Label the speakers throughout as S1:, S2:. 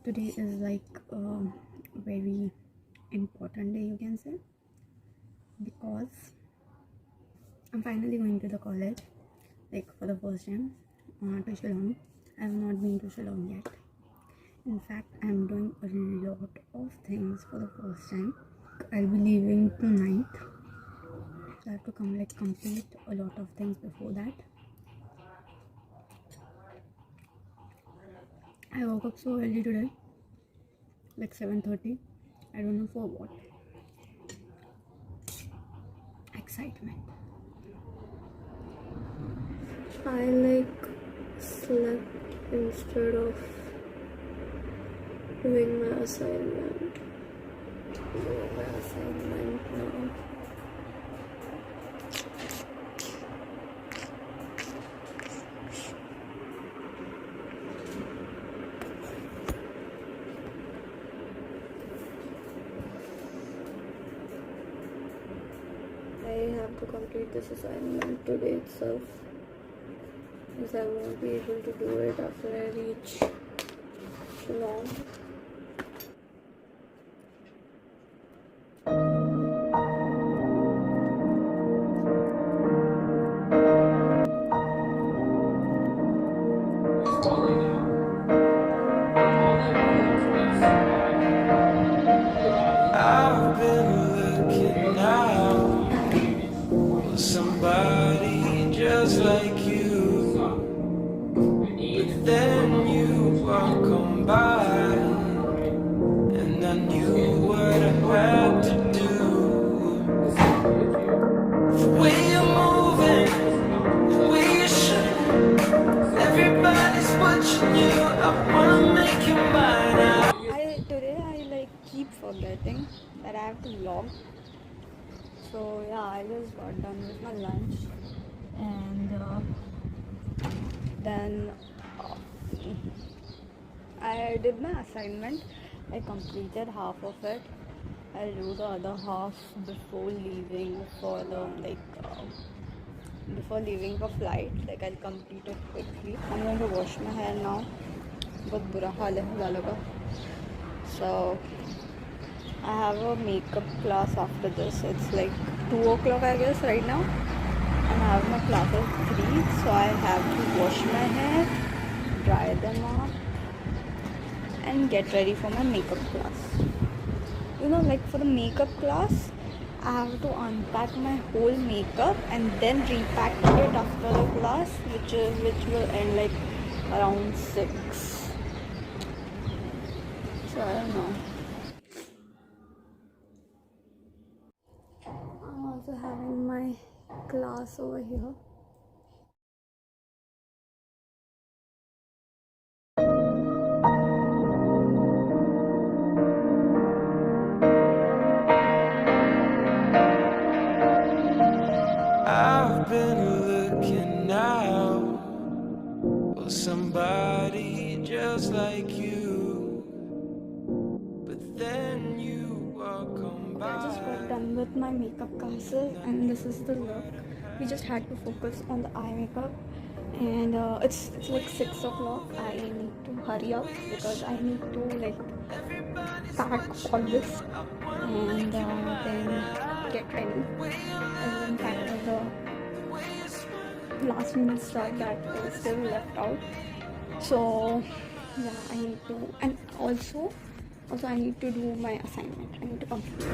S1: Today is like a very important day, you can say, because I'm finally going to the college, like for the first time, to Shillong. I have not been to Shillong yet. In fact, I'm doing a lot of things for the first time. I'll be leaving tonight, so I have to complete a lot of things before that. I woke up so early today, like 7:30. I don't know for what. Excitement.
S2: I slept instead of doing my assignment. Doing my assignment now. I have to complete this assignment today itself, because I won't be able to do it after I reach Shillong.
S3: I've been looking out for somebody just like you, but then you walk on by, and I knew what I had to do. The way you're moving, the way you're shining, everybody's watching you. I wanna make you mine.
S1: Today I keep forgetting that I have to vlog. So yeah, I just got done with my lunch, and then I did my assignment. I completed half of it. I'll do the other half before leaving for the before leaving for flight. Like, I'll complete it quickly. I'm going to wash my hair now. बहुत बुरा हाल है बालों का. So I have a makeup class after this. It's like 2 o'clock I guess right now, and I have my class at 3, so I have to wash my hair, dry them up, and get ready for my makeup class. You know, like for the makeup class, I have to unpack my whole makeup and then repack it after the class, which will end like around 6. So I don't know. I'm also having my class over here.
S3: I've been looking out for somebody just like you, but then you walk on by.
S1: I just got done with my makeup classes, and this is the look. We just had to focus on the eye makeup, and it's like 6 o'clock. I need to hurry up because I need to like pack all this and then get ready, and then pack all the last minute stuff that is still left out. So yeah, I need to, and also I need to do my assignment. I need to complete.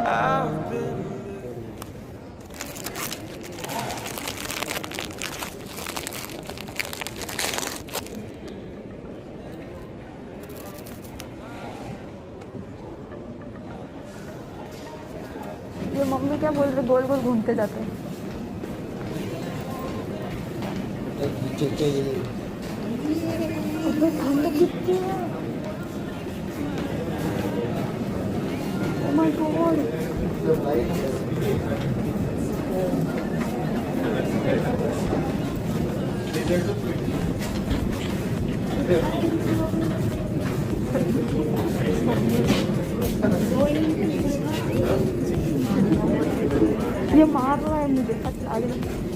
S3: I've been
S1: ये mummy क्या बोल रही, गोल गोल घूमते जाते हैं. अबे ठंड कितनी है। Oh my God. ये मार रहा है मुझे, अच्छा